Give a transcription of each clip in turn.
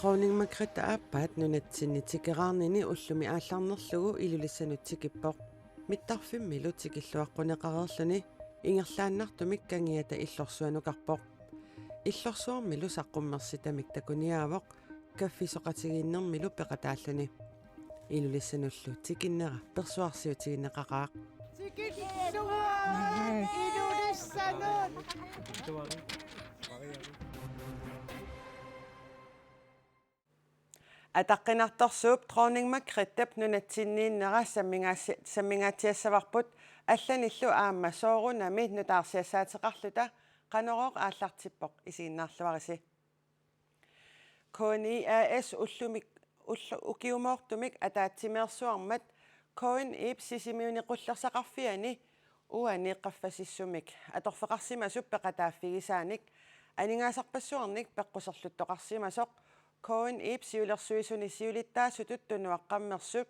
Dronning Margrethe aappaat nunatsinnitikeraarnini ullumi aallarnerlugu ilulissannutsikippoq mittarfimmilu tikilluaqqunеqарерлүни ингерлааннартумик кангиата иллорсуанукарпоq иллорсуармилу саққуммерситамик такуниаавоq каффисоқатигииннэрмилу пеқатааллуни илулиссануллу тикиннера персуарсиутигиннеқақаақ тикиллуа илулиссанут атаққинарторсууп Dronning Margrethe нунатсиннииннера саммингаатиассаварпут алланиллу аама соорунами нутаарсиассаатеқарлута qanoroq ааллартиппоқ исигиннаарлуариси KNIAS уллумик укиумоортумик атаатсимеерсуармат KNIP сисимиунеқуллерсақарфиани уаниққаффасиссумик аторфеқарсимасуп пеқатааффигисааник анингаасарпассуарник пеққусерлуттоқарсимасоқ KNIP сиулерсуисуни сиулиттаасутут тунуаққаммерсуп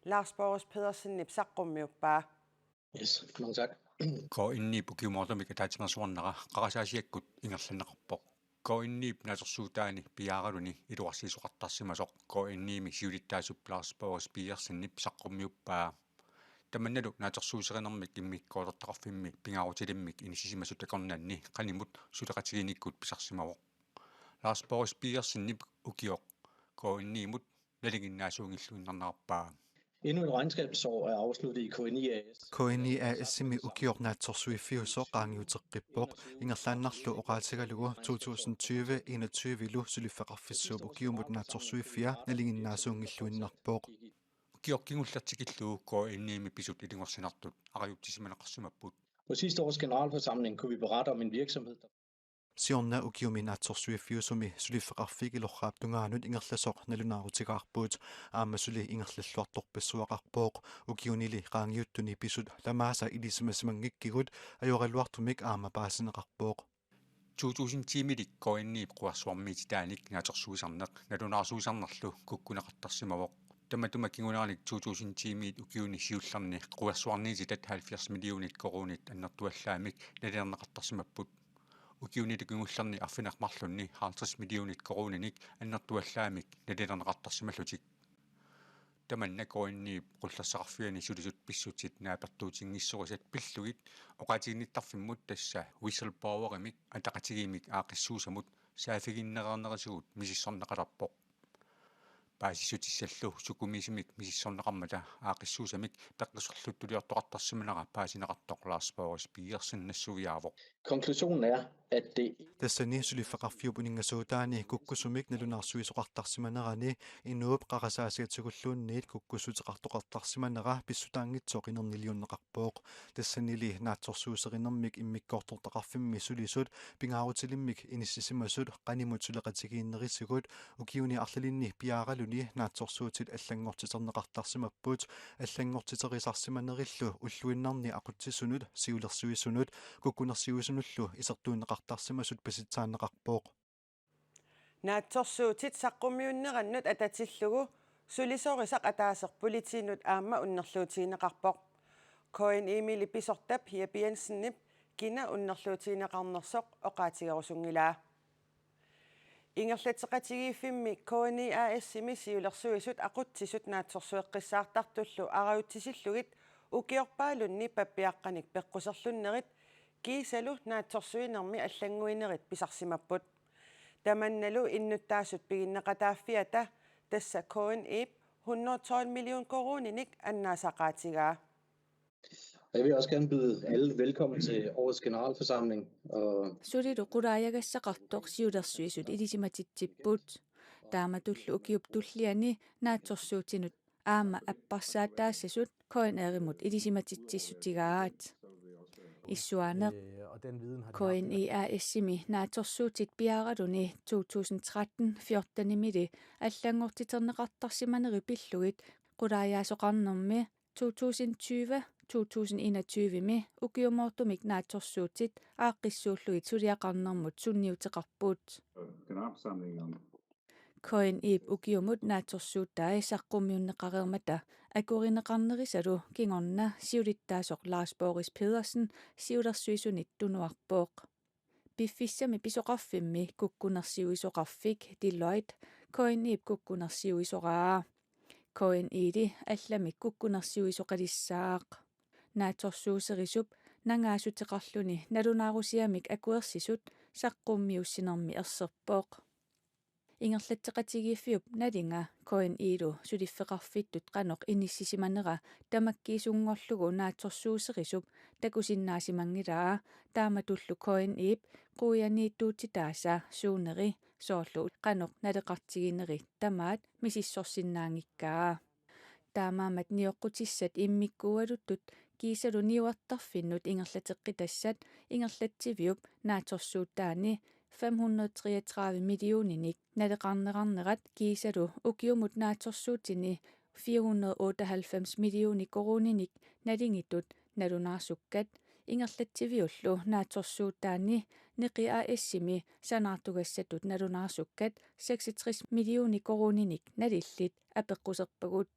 Lars Boris Pedersen нипсаққуммиуппаа. Yes, mange tak. KNIP ukiumortumik ataatimersuarnera qarasaasiakkut ingerlanneqarpoq KNIP natersuutaani piaaraluni iluarsiisuqartarsimasoq KNIP siulittaasup Lars Boris Pedersen nipsaqqummiuppaa tamannalu naatersuuserinermik immikkoortartarfimmi pingaarutilimik inissisimasut takornaanni qanimut suleqatigiinikkut pisarsimavoq Lars Boris Pedersen nip ukioq KNIP nalinginnaasuungilluinnarnerappaa. Endnu et regnskabsår er afsluttet i KNIAS. KNIAS-imi ukiornaatsorsuiffiuso qaangiuteqqippoq ingerlaannarlu oqaatigalugu 2020-21 ilu suliffeqarfissuup ukiumut naatsorsuiffia nalinginnaasuungilluinnarpoq ukiorkingullertikilluu KNIP pisut ilingorsinartut ariuttisimaneqarsumapput. På sidste års generalforsamling kunne vi berette om en virksomhed, der siorna ukiumi naatsorsuiffiusumi suliffeqarfik ilorraaptungaanut ingerlasoq nalunaarutigaarpuut aamasuli ingerlalluartorpissuaqarpooq ukiunili qaangiuttuni pisut lamaasa ilisimasimangikkigut ajoraluartumik aamapaassineqarpooq 2010-milik KNIP quarsuarmiititaanik naatersuisarneq nalunaarsuisarnerlu kukkuneqartarsimavoq tamatumakkingunaanik 2010-miit ukiuni siullarni quarsuarniititat 70 millionit korunit annertuallaamik nalinerneqartarsimapput ukiunitikungullarni arfinermarlunni 50 millionit koruninik annertuallaamik nalinerneqartarsimallutik tamanna KNIP qullassaqarfiani sulisut pissutit naapertuutingissurisat pillugit oqatiginnittarfimmut tassa whistleblowerimik ataqatigimik aaqissuusamut saafiginnerernerisugut misissorneqalarpoq paasissutissallu sukumisimik misissorneqarmata aaqissuusamik peqqissorluttuliortoqartarsimanera paasineqartoq Lars Boris Pedersen nassuviaavoq. Konklusionen er, at det tassani suliffeqarfiupuninngasuutaani kukkusumik nalunarsuisuqartarsimanerani inuup qarasaasiatsigulluunniit kukkusuteqartoqartarsimanera pissutaangitsoq inerniljunneqarpooq tassanili naatsorsuuserinermik immikkoortortaqarfimmi sulisut pingaarutilimmik inissisimasut qanimut suleqatigiinnerisigut ukiuni arlalinni piaaraluni naatsorsuutit allangortiterneqartarsimapput allangortiterisarsimanerillu ulluinnarni aqutsisunut siulersuisunut kukkunersiuisunullu isertuunneqartarsimasut pasitsaanneqarpooq naatsorsuutit saqqummiunnerannut atatillugu sulisorisaq ataaserpulitiinut aamma unnerluutiineqarpoq KNIP pisortap Jeppe Jensen kina unnerluutiineqarnersoq oqaatigerusungilaa ingerlateqatigiiffimmi KNIAS-imi siulersuisut aqutsisut naatsorsueqqissaartartullu arayuttisillugit ukiorpaalunni pappiaqqanik peqquserlunnerit kiisalu naatsorsuinermi allanguinerit pisarsimapput tamannalu innuttaasut piginneqataaffiata tassa KNIP 112 million koruninik annaasaqaatigaa. Jeg vil også gerne byde alle velkommen til årets generalforsamling. Sulilu quraajaгассақартоқ сиулерсуисут илисиматитсиппут тааматуллу укиуптуллиани наатсорсуутинут аама аппарсаатаассасут коинеримут илисиматитсиссутигаат issуанеқ KNIAS-ими наатсорсуутит пиааралуни 2013-14-мили аллангортитернеқартарсиманери пиллугит qulaajaasoqarnermi 2020-2021-ми укиумоортумик наатсорсуутит ааққиссууллугит сулиақарнермут сунниутеқарпуут KNIP ukiumut naatsorsuuttai saqqummiunneqareermata akurineqarnerissalu kingorna siulittaasoq Lars Boris Pedersen siulersuisunit tunuarpooq piffissami pisoqarfimmi kukkunersiuisoqarfik Deloitte koinniip kukkunersiuisoraa koin iidi allamik kukkunersiuisoqalissaaq naatorsuuserisup nangaasutiqarluni nalunaarusiamik akuersisut saqqummiussinermi erserpooq ingerlatteqatigiiffiup nalinga koin iilu suliffeqarfittut qanoq inissisimannera tamakkiisungorlugu naatorsuuserisup takusinnaasimanngilaa taamatullu koin iip quuyaniittuutitaasa suuneri soorlu qanoq naleqartigineri tamaat misissorsinnaangikkaa taamaamat nioqqutissat immikkualuttut kiisalu niuartarfinnut ingerlateqqitassat ingerlatsiviup naatorsuuttaani 533 milliooninik naleqarnerat kiisalu ukiumut naatorsuutini 498 miljooni koruninik nalingitut nalunarsukkat ingerlatsiviullu naatorsuuttaani neqia issimi sanaartugassatut nalunarsukkat 66 miljooni koruninik nalillit apeqquserpagut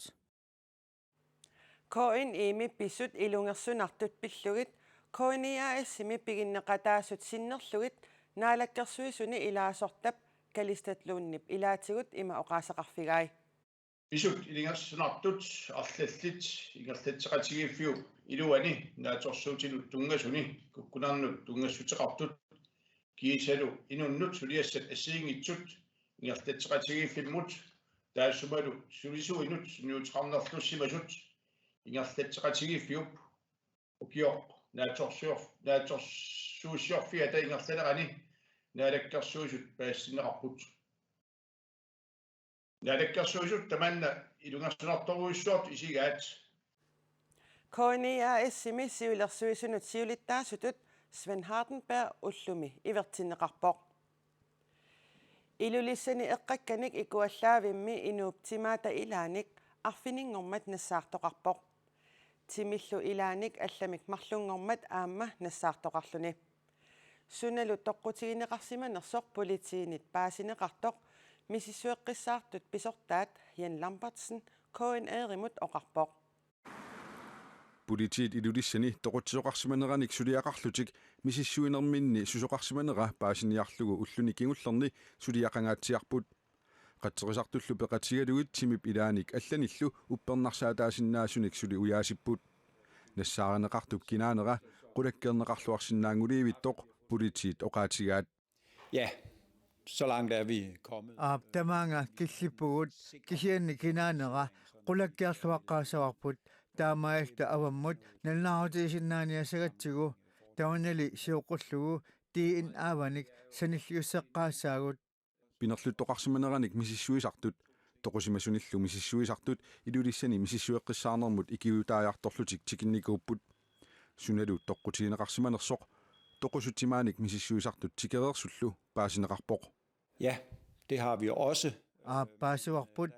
koin iimi pissut ilungersunartut pillugit koiniaassimi piginneqataasut sinnerlugit naalakkersuisuni ilaasortap kalistatluunnip ilaatigut ima oqaasaqarfigai Pisut ilingersunartut arlallit ingerlatteqatigiiffiu iluani naatorsuutilut tungasuni kukkunarnut tungassutiqartut kiisalu inunnut suliassat assiingitsut ingerlatteqatigiiffimmut taassumalu sulisuinut niutrarnerlussimasut ingerlatteqatigiiffiup ukioq naatorsuussiorfiata ingerlalerani naalakkersuusut paassinneqarput naalakkersuusut tamanna ilungersunartoruissuart isigaat koiniaassimi siulersuisunut siulittaasutut Sven Hardenberg ullumi ivertinneqarpoq ilulissani eqqakkanik ikuallaavimmi inuuptimaata ilaanik arfininnngormat nassaartoqarpoq timillu ilaanik allamik marlungngormat aamma nassaartoqarluni sunalu toqqutigineqarsimanersoq politiinit paasineqartoq misissueqqissaartut pisortaat Jan Lambertsen KNR-imut oqarpoq Politiet ilulissani toqutisoqarsimaneranik suliaqarlutik misissuinerminni susoqarsimanera paasiniarlugu ulluni kingullerni suliaqangaatsiarput qatseqisartullu peqatigaluit timip ilaanik allanillu uppernarsaaataasinnaaasunik suli uyaasipput nassaareneqartup kinaanera qulakkerneqarluarsinnaanguliivittoq politiet oqaatigaat Ja, så langt er vi kommet. Tamaanga killippugut kisianni kinaanera qulakkiarluaqqaasavarput taamailta avammut nalnaarutiisinnaaniasagatsigu taunali siuqullugu tiin aavanik sanilliusseqqaassaagut pinerluttoqarsimaneranik misissuisartut toqusimasunillu misissuisartut ilulissani misissueqqissaarnermut ikiutaajartorlutik tikinnikuupput sunalu toqqutigineqarsimanersoq toqusuttimaanik misissuisartut tikereersullu paasineqarpoq Ja, det har vi også. paasuarput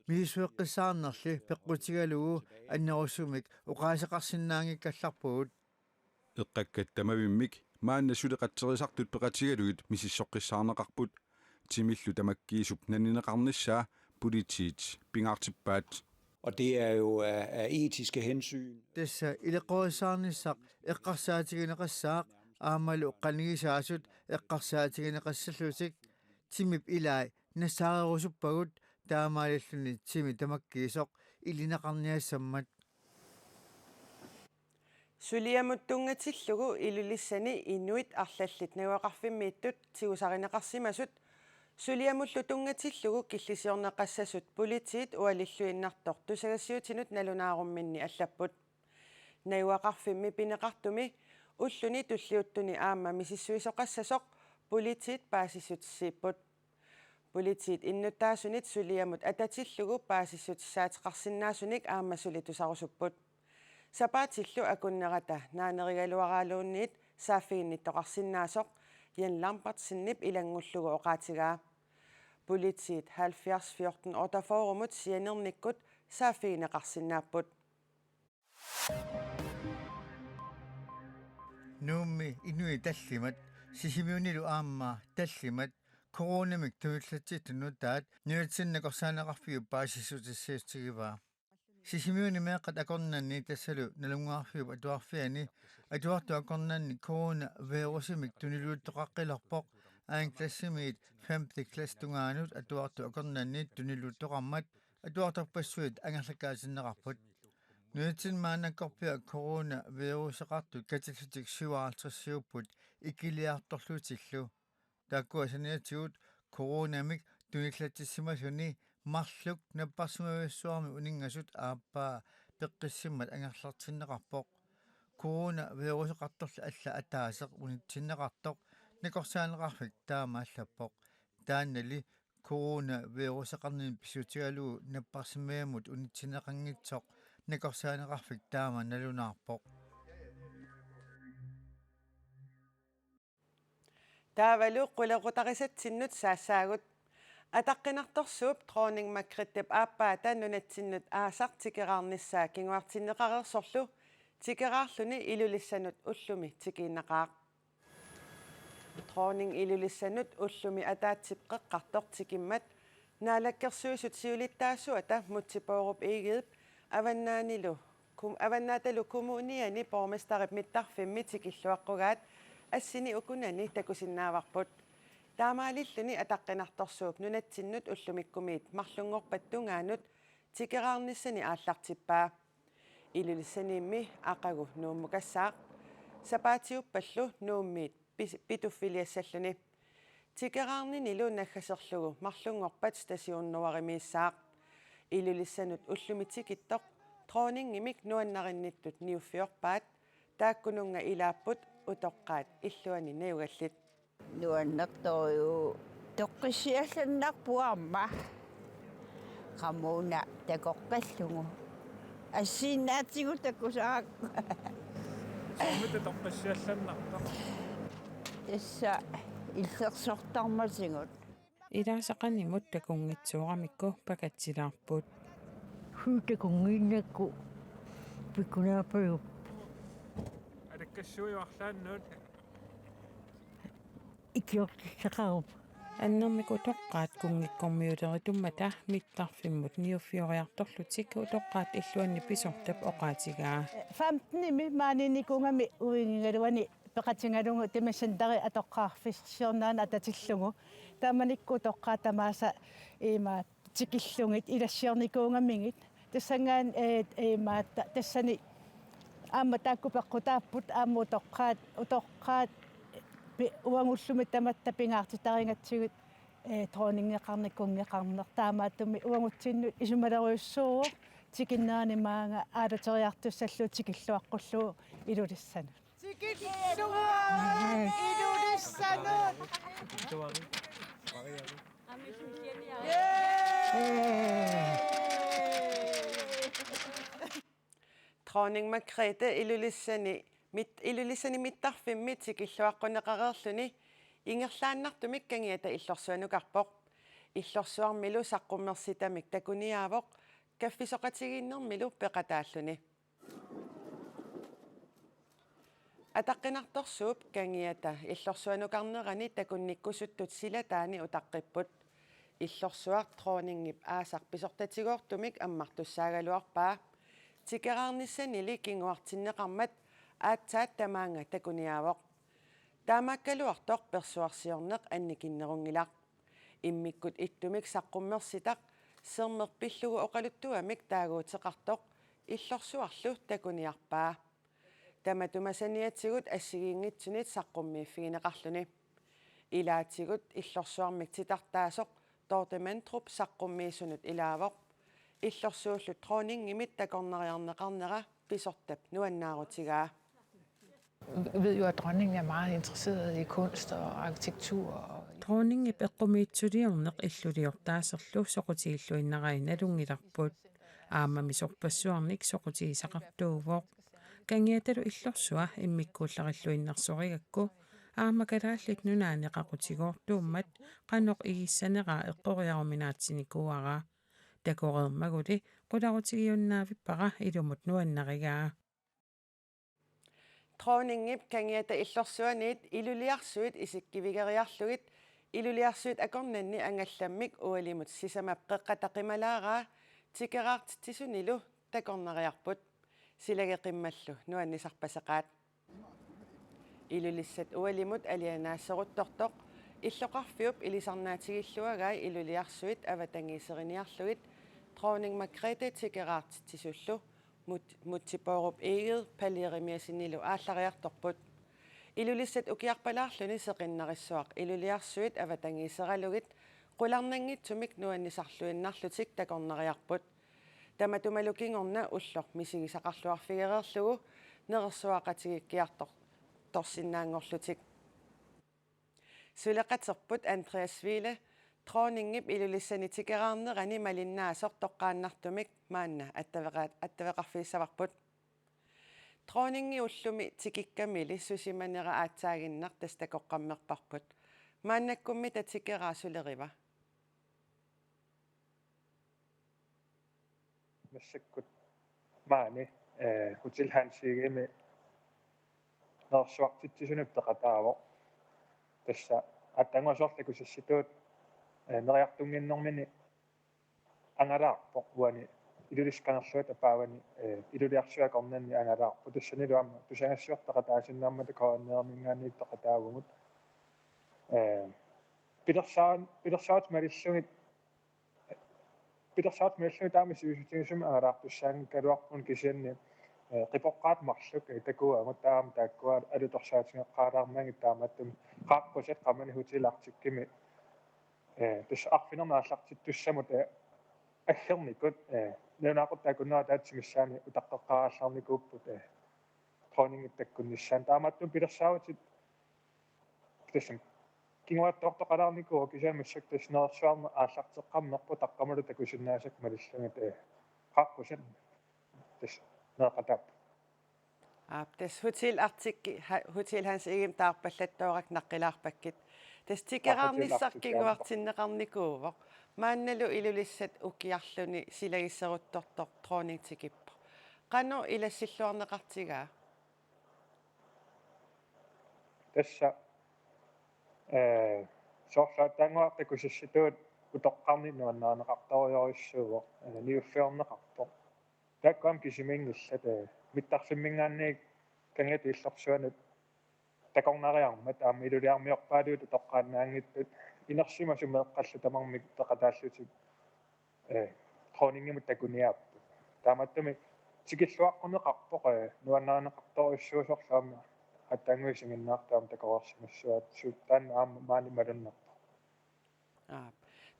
misissueqqissaarnerli peqqutigalugu annerussumik uqaaseqarsinnaangikkallarpugut eqqakkat tamavimmik maanna suleqatserisartut peqatigaluit misissoqqissaarneqarput timillu tamakkiisup nanineqarnissaa politiit pingaartippaat Og det er jo af etiske hensyn. tassa ileqorissaarnissaq eqqarsaatigineqassaaq aamalu qanigisaasut eqqarsaatigineqassallutik timip ilai nassaareerusuppagut taamaalilluni timi tamakkiisoq ilinaqarniassammat suliamuttungatillugu ilulissani inuit arlallit nauaqarfimmiittut tigusarineqarsimasut suliamullu tungatillugu killisiorneqassasut politiit ualilluinnartor tusagassiutinut nalunaarumminni allapput nauaqarfimmi pineqartumi ulluni tulliuttuni aamma misissuisoqassasoq politiit paasissutissiipput politiit innutaasunit suliamut atatillugu paasissutissaateqarsinnaasunik aamma sulitusarusupput sapaatillu akunnerata naanerigaluaraaluunniit saaffiginnittoqarsinnaasoq Jan Lambertsinnip ilangullugu oqaatigaa politiit 7014 otaforumut sianernikkut saaffigineqarsinnaapput nuummi inui tallimat sisimiunilu aamma tallimat koronamik tumillatsittunuttaat nuutsinneqorsaaneqarfiu paasissutissiutsigivaa sisimiuni meeqqat akornanni tassalu nalungaarfiup atuarfiani atuartu akornanni korona virusimik tuniluuttoqaqqilorpoq аанклассимиит 5 класстунгаанут атуарту акорнанниит тунилуттораммат атуарторпассуит ангерлакаасиннеқарпут нуутсин маанаккорпиа корона вирусеқартут катиллутик 57 икилиарторлуутиллу тааккуасаниатигут коронамик туниллатиссимасуни марлук наппарсимависсуарми унингасут ааппаа пеққиссиммат ангерлартиннеқарпоқ корона вирусеқарторла алла атаасеқ унитсиннеқартоқ накорсаанеқарфик таамааллаппоқ тааннали корона вирусеқарнин писутигалуу наппарсимаамут унитсинеқангитсоқ накорсаанеқарфик таама налунаарпоқ таавалу қулеқутарисатсиннут саассаагут атаққинарторсууп троонинг макриттип ааппаата нунатсиннут аасар тикераарниссаа кингуартиннеқарерсорлу тикераарлуни илулиссанут уллуми тикииннақаақ троонинг илулиссанут уллуми атаатсипқеққартор тикиммат наалаккерсуисут сиулиттаассуата мутсипооруп игиип аваннааталу кумуниани порместарип миттарфимми тикиллуаққугаат ассини укунани такусиннааварпут таамаалиллуни атаққинарторсууп нунатсиннут уллумиккумиит марлунгорпаттунгаанут тикераарниссани ааллартиппаа илулиссаниимми ақагу нууммукассаақ сапаатиуппаллу нууммиит питуффилиассаллуни тикераарнинилу наггасерлугу марлунгорпат стасиуннуаримииссаақ илулиссанут уллумитикиттоқ тронингимик нуаннаринниттут ниуффиорпаат тааккунунга илааппут утоққаат иллуани наюгаллит нуаннэрторю тоққиссиалланнарпуарма qamuna takoqqallungu ассииннаатигу таккусаак соммит тоққиссиалланнарта тасса иллерсортармасигут илаасақанимут такунгитсуурамикку пакатсилаарпут хуутакунгииннакку пиккунаапаюп алаккассуиуарлааннуут икиортиссақаруп аннэрмику тоққаат кунгиккормиулеритуммата миттарфиммут ниуффиориарторлутик утоққаат иллуанни писортап оqaатигаа 15-ими маанинникунгами уингигалуани пеқатингалунгу тимассантари атоққаарфиссиорнаана ататиллугу тааманикку тоққаатамааса има тикиллугит илассиорникуунгаммигит тассангаан има тассани аама тааккупеққутааппут аама утоққаат уангуллумит таматта пингаартитарингатсигут тронингеқарникунгеқарнер таамааттуми уангутсинну исумалеруйуссуу тикиннаани маанга аалатериартуссаллу тикиллуаққуллуу илулиссана тикиллуа илулиссана троонинг макрита илулиссани миттарфимми тикиллуаққунеқарерлүни ингерлааннартумик кангиата иллорсуанукарпоқ иллорсуармилу саққуммерситамик такуниаавоқ каффисоқатигииннэрмилу пеқатааллуни атаққинарторсууп кангиата иллорсуанукарнерани такунниккусуттут силатаани утаққиппут иллорсуар тронингип аасар писортатигоортумик аммартуссаагалуарпаа тикераарниссанили кингуартиннеқармат аатсаат тамаанга такуниаавоқ таамааккалуартоқ персуарсиорнеқ анникиннерунгилақ иммиккут иттумик саққуммерситақ сермерпиллугу оқалуттуамик таагуутеқартоқ иллорсуарлу такуниарпаа таматумасаниатсигут ассигиингитсунит саққуммииффигинеқарлуни илаатсигут иллорсуармик титартаасоқ тортемантруп саққуммиисунут илаавоқ иллорсууллу тронингимит такорнериарнеқарнера писортап нуаннаарутигаа. Jeg ved jo, at dronningen er meget interesseret i kunst og arkitektur. Dronningen eqqummiitsuliorneq illuliortaaserlu soqutiilluinnarainalunngilarput aamamisorpassuarnik soqutiisaqartuuvoq kangiatalu illorsua immikkuullarilluinnersorigakku aamakalaаллит нунааneqaqutigoortuummat qanoq igissанеqaa eqqoriaruminaatsinikuara takoreermaguli qularutigionnaavippaqa ilumut nuannaриgaa тронингип кангиата иллорсуаниит илулиарсуит исиккивигериарлугит илулиарсуит акорнанни ангалламмик уалимут сисамаппеққатақималаараа тикераартитсунилу такорнериарпут силагеқиммаллу нуаннисарпасеқаат илулиссат уалимут алианаассеруттортоқ иллоқарфиуп илисарнаатигиллуагаи илулиарсуит аватангисерниарлугит Dronning Margrethe Tigeraart tisullu mutsipoorup eget palierimиасинилу ааллариарторпут илулиссат укиарпалаарлуни сеқиннарissуақ илулиарсуит аватангисералугит qulарнангитсумик нуаннисарлуиннарлутик такорнариарпут таматумалукингорна уллор мисигисақарлуарфигереерлугу нерсуақатигиккиартор торсиннаангорлутик сулеқатерпут Andreas Wille Dronninngip ilulissani tikeraarnerani malinnaasor toqqaannartumik maanna attavеқарфииссаварпут Dronningi ullumi tikikkamili susimanera aatsaaginnar tastakоққаммерпарпут мааннаккумми татикераасулерива массаккут маани хутилхаансигими нерсуартитсунуп теқатааво тасса аттангуасоорлакусасситуут нериартунгиннэрмини ангалаарпо уани илулисканерлуат апаавани илулиарсуакорнанни ангалаарпо тассанилуамма тусагассуартақатаасиннааммата коаннеермингаанниит теқатаавгут пилерсаат малиллугит таамисуисутингисума ангалаартуссаанги калуарпун кисианни qipоqqaat marluk takuaangut taam taakkuaat alutorsaatigeqqaalаарmaangit taamattumi qaaqqusit qamani hutilaartikkimi tus arfinernaallartittussamut аггерникут нунаақут такуннаа таатсимиссаани утаққеққаралларникууpput Dronninngit таккунниссаан тааматтум пилерсааватит тасам кингуаттоортоқалаарникуу кисаамассак таснерсуарма ааллартеққаммерпу таққамалу такусиннаасак малиллангат qaaqqusit тас наақатап тас hotel hans egem taarpallattuaraq naqqilаарpakkit tas tikeraarnissarkiguartinneqarnikuuvoq maannalu ilulissat ukiarluni silagisseruttortor Dronning tikippo qanu ilassilluarneqartigaa тасса соорлааттаангуартакусасситуут утоққарни нуаннаанеқарториориссууво ниуффиорнеқарпо таккам кисимингиллат миттарфиммингаанниик кангат иллорсуанут такорнариармат аама илулиармиорпаалуут тоққаанаангитпут инерсима сумеэққаллу тамармик теқатааллутик Dronninngimut такуниааппу тааматтуми тикиллуаққунеқарпоқ нуаннаанеқарториссуусорлаама аттангуисингиннаартаама такорерсимассуат суттаан аама маани малуннарпо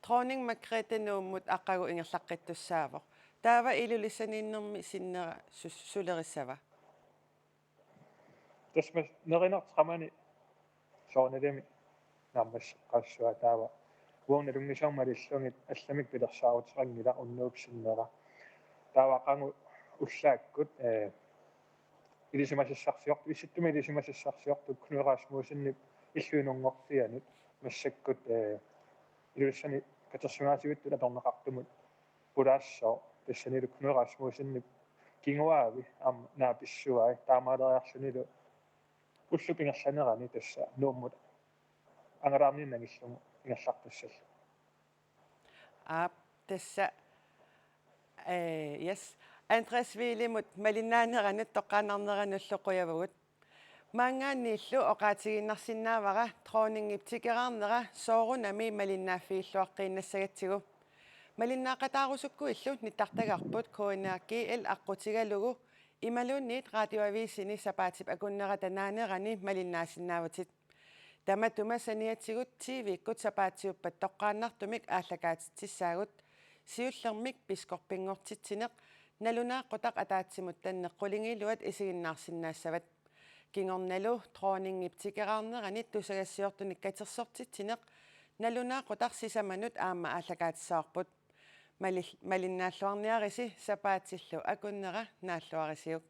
Dronning Margrethe nuummut aqagu ingerlaqqittussaavoq таава илулиссанииннэрми синнера сулерissava тасмас неринертрамани соорнелеми наммас qassua таава уорналунгисармалиллугит алламик пилерсаарутеқангила уннуупсиннера таава qangu уллааккут илисимасассарсиорту исситтуми илисимасассарсиорту кнуерасмуусиннип иллуинунгорфианут массаккут илуссани катерсунаатигутту аторнеқартумут пулаассоо тассанилу кнуерасмуусиннип кингуаави аама нааписсуай таамаалериарлунилу уллупингерланерани тасса нууммут ангалаарниннагиллугу ингерлартассалла тасса yes Andreas Wille mut malinnaanеранут тоққаанарнерануллоқуявагут маангааннииллу оқаатигиннарсинаавара Dronninngip tikeraarnera соорунами малиннааффииллуаққииннассагатсигу малиннаақатаарусукку иллу ниттартагарпут KNRGL аққутигалугу ималуунниит радиоависини сапаатип акуннера танаанерани малиннаасиннааватит таматума саниатсигут TV-ккут сапаатиуппат тоққааннартумик ааллакаатитсаагут сиуллермик пискорпингортитсинеқ налунааққутақ атаатсимут таннеққулингилуат исигиннаарсиннаассават кингорналу Dronninngip tikeraarnerani тусагассиортуник катерсортитсинеқ налунааққутақ сисаманут аама ааллакаатиссаарпут малиннааллуарниариси сапаатиллу акуннера нааллуарисиук